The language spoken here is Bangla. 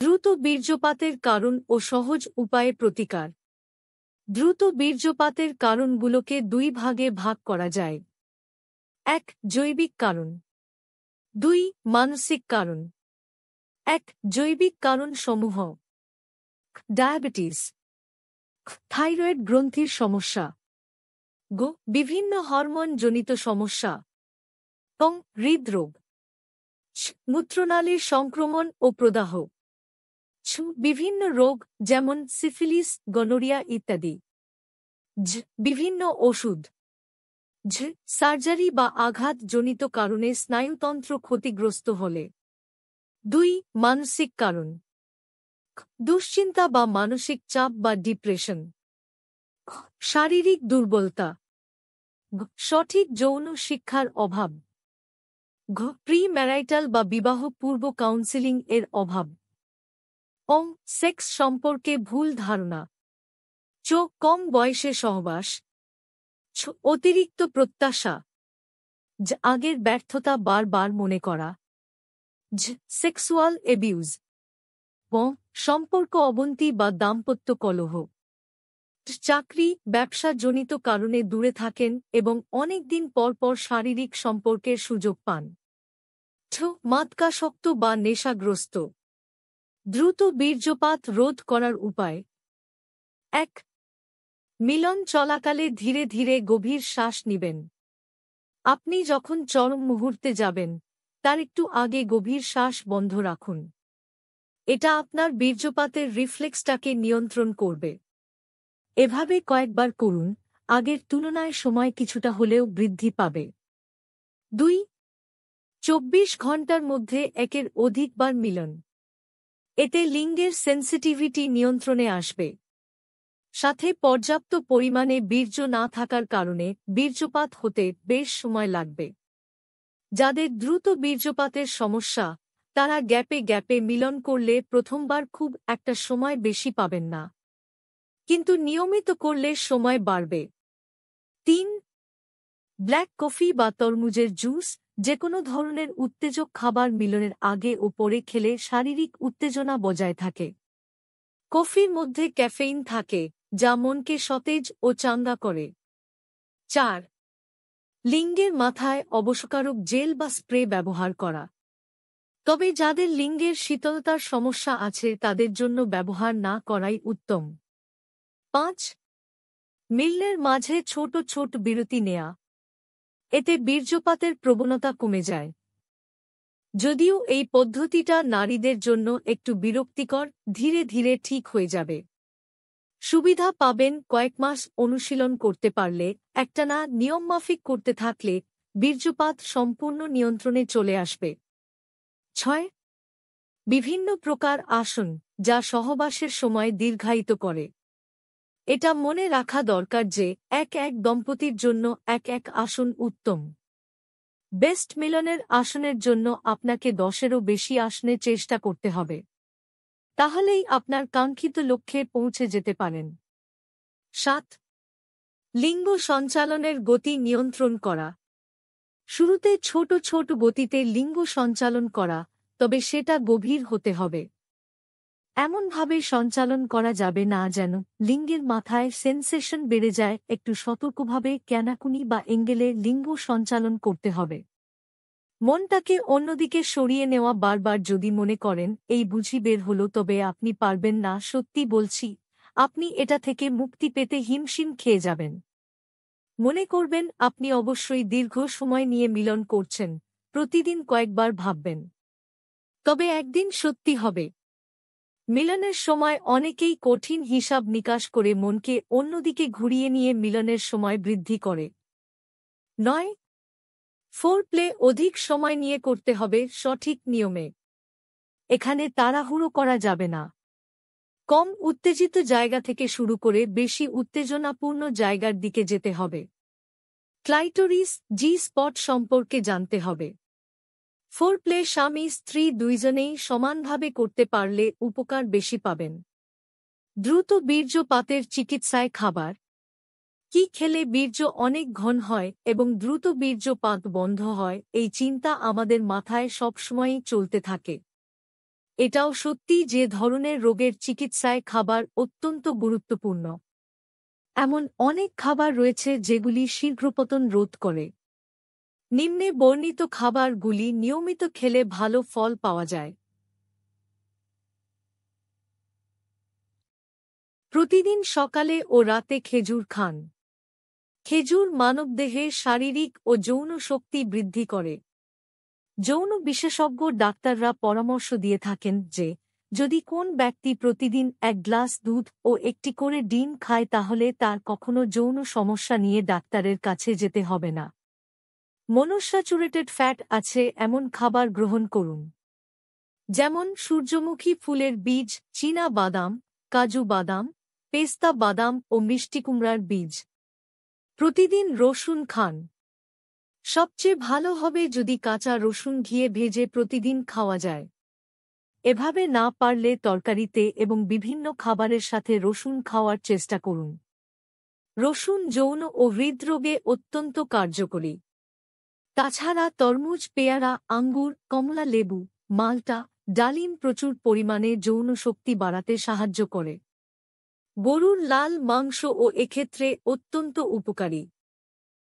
দ্রুত বীর্যপাতের কারণ ও সহজ উপায়ে প্রতিকার। দ্রুত বীর্যপাতের কারণগুলোকে দুই ভাগে ভাগ করা যায়। ১. জৈবিক কারণ। ২. মানসিক কারণ। ১. জৈবিক কারণসমূহ: ডায়াবেটিস, থাইরয়েড গ্রন্থির সমস্যা, বিভিন্ন হরমোনজনিত সমস্যা, হৃদরোগ, মূত্রনালীর সংক্রমণ ও প্রদাহ, বিভিন্ন রোগ যেমন সিফিলিস, গনোরিয়া ইত্যাদি, বিভিন্ন ওষুধ, সার্জারি বা আঘাতজনিত কারণে স্নায়ুতন্ত্র ক্ষতিগ্রস্ত হলে। ২. মানসিক কারণ: দুশ্চিন্তা বা মানসিক চাপ বা ডিপ্রেশন, শারীরিক দুর্বলতা, সঠিক যৌন শিক্ষার অভাব, প্রি ম্যারাইটাল বা বিবাহ পূর্ব কাউন্সেলিং এর অভাব, সেক্স সম্পর্কে ভুল ধারণা, কম বয়সে সহবাস, অতিরিক্ত প্রত্যাশা, আগের ব্যর্থতা বারবার মনে করা, সেক্সুয়াল এবিউজ, সম্পর্ক অবনতি বা দাম্পত্য কলহ, চাকরি ব্যবসাজনিত কারণে দূরে থাকেন এবং অনেক দিন পর পর শারীরিক সম্পর্কের সুযোগ পান, মাদকাসক্ত বা নেশাগ্রস্ত। দ্রুত বীর্যপাত রোধ করার উপায়: ১. মিলন চলাকালে ধীরে ধীরে গভীর শ্বাস নিবেন। আপনি যখন চরম মুহূর্তে যাবেন তার একটু আগে গভীর শ্বাস বন্ধ রাখুন। এটা আপনার বীর্যপাতের রিফ্লেক্সটাকে নিয়ন্ত্রণ করবে। এভাবে কয়েকবার করুন, আগের তুলনায় সময় কিছুটা হলেও বৃদ্ধি পাবে। ২. ২৪ ঘন্টার মধ্যে একের অধিকবার মিলন। এতে লিঙ্গের সেন্সিটিভিটি নিয়ন্ত্রণে আসবে। সাথে পর্যাপ্ত পরিমাণে বীর্য না থাকার কারণে বীর্যপাত হতে বেশ সময় লাগবে। যাদের দ্রুত বীর্যপাতের সমস্যা তারা গ্যাপে গ্যাপে মিলন করলে প্রথমবার খুব একটা সময় বেশি পাবেন না, কিন্তু নিয়মিত করলে সময় বাড়বে। ৩. ব্ল্যাক কফি বা তরমুজের জুস, যেকোনো ধরনের উত্তেজক খাবার মিলনের আগে ও পরে খেলে শারীরিক উত্তেজনা বজায় থাকে। কফির মধ্যে ক্যাফেইন থাকে যা মনকে সতেজ ও চাঙ্গা করে। ৪. লিঙ্গের মাথায় অবশকারক জেল বা স্প্রে ব্যবহার করা। তবে যাদের লিঙ্গের শীতলতার সমস্যা আছে তাদের জন্য ব্যবহার না করাই উত্তম। ৫. মিলনের মাঝে ছোট ছোট বিরতি নেয়া। এতে বীর্যপাতের প্রবণতা কমে যায়। যদিও এই পদ্ধতিটা নারীদের জন্য একটু বিরক্তিকর, ধীরে ধীরে ঠিক হয়ে যাবে। সুবিধা পাবেন কয়েক মাস অনুশীলন করতে পারলে। একটানা নিয়মমাফিক করতে থাকলে বীর্যপাত সম্পূর্ণ নিয়ন্ত্রণে চলে আসবে। ৬. বিভিন্ন প্রকার আসন যা সহবাসের সময় দীর্ঘায়িত করে। এটা মনে রাখা দরকার যে এক এক দম্পতির জন্য এক এক আসন উত্তম। বেস্ট মিলনের আসনের জন্য আপনাকে ১০-এরও বেশি আসনে চেষ্টা করতে হবে। তাহলেই আপনার কাঙ্ক্ষিত লক্ষ্যে পৌঁছে যেতে পারেন। ৭. লিঙ্গ সঞ্চালনের গতি নিয়ন্ত্রণ করা। শুরুতে ছোট ছোট গতিতে লিঙ্গ সঞ্চালন করা, তবে সেটা গভীর হতে হবে। এমনভাবে সঞ্চালন করা যাবে না যেন লিঙ্গের মাথায় সেন্সেশন বেড়ে যায়। একটু সতর্কভাবে ক্যানাকুনি বা এঙ্গেলে লিঙ্গ সঞ্চালন করতে হবে। মনটাকে অন্যদিকে সরিয়ে নেওয়া বারবার যদি মনে করেন এই বুঝি বের হলো, তবে আপনি পারবেন না। সত্যি বলছি, আপনি এটা থেকে মুক্তি পেতে হিমশিম খেয়ে যাবেন। মনে করবেন আপনি অবশ্যই দীর্ঘ সময় নিয়ে মিলন করছেন, প্রতিদিন কয়েকবার ভাববেন। তবে একদিন সত্যি হবে। মিলনের সময় অনেকেই কঠিন হিসাব নিকাশ করে মনকে অন্যদিকে ঘুরিয়ে নিয়ে মিলনের সময় বৃদ্ধি করে। ৯. ফোরপ্লে অধিক সময় নিয়ে করতে হবে সঠিক নিয়মে। এখানে তাড়াহুড়ো করা যাবে না। কম উত্তেজিত জায়গা থেকে শুরু করে বেশি উত্তেজনাপূর্ণ জায়গার দিকে যেতে হবে। ক্লাইটোরিস, জি স্পট সম্পর্কে জানতে হবে। ফোরপ্লে স্বামী স্ত্রী দুইজনেই সমানভাবে করতে পারলে উপকার বেশি পাবেন। দ্রুত বীর্যপাতের চিকিৎসায় খাবার কি খেলে বীর্য অনেক ঘন হয় এবং দ্রুত বীর্যপাত বন্ধ হয়, এই চিন্তা আমাদের মাথায় সবসময়ই চলতে থাকে। এটাও সত্যি যে ধরনের রোগের চিকিৎসায় খাবার অত্যন্ত গুরুত্বপূর্ণ। এমন অনেক খাবার রয়েছে যেগুলি শীঘ্রপতন রোধ করে। নিম্নে বর্ণিত খাবারগুলি নিয়মিত খেলে ভালো ফল পাওয়া যায়। প্রতিদিন সকালে ও রাতে খেজুর খান। খেজুর মানবদেহে শারীরিক ও যৌন শক্তি বৃদ্ধি করে। যৌন বিশেষজ্ঞ ডাক্তাররা পরামর্শ দিয়ে থাকেন যে যদি কোন ব্যক্তি প্রতিদিন 1 গ্লাস দুধ ও একটি করে ডিম খায় তাহলে তার কখনো যৌন সমস্যা নিয়ে ডাক্তারের কাছে যেতে হবে না। মনোস্যাচুরেটেড ফ্যাট আছে এমন খাবার গ্রহণ করুন, যেমন সূর্যমুখী ফুলের বীজ, চীনা বাদাম, কাজু বাদাম, পেস্তা বাদাম ও মিষ্টি কুমড়ার বীজ। প্রতিদিন রসুন খান। সবচেয়ে ভালো হবে যদি কাঁচা রসুন ঘিয়ে ভেজে প্রতিদিন খাওয়া যায়। এভাবে না পারলে তরকারিতে এবং বিভিন্ন খাবারের সাথে রসুন খাওয়ার চেষ্টা করুন। রসুন যৌন ও হৃদরোগে অত্যন্ত কার্যকরী। তাছাড়া তরমুজ, পেয়ারা, আঙ্গুর, কমলা লেবু, মাল্টা, ডালিম প্রচুর পরিমাণে যৌন শক্তি বাড়াতে সাহায্য করে। গরুর লাল মাংস ও এক্ষেত্রে অত্যন্ত উপকারী।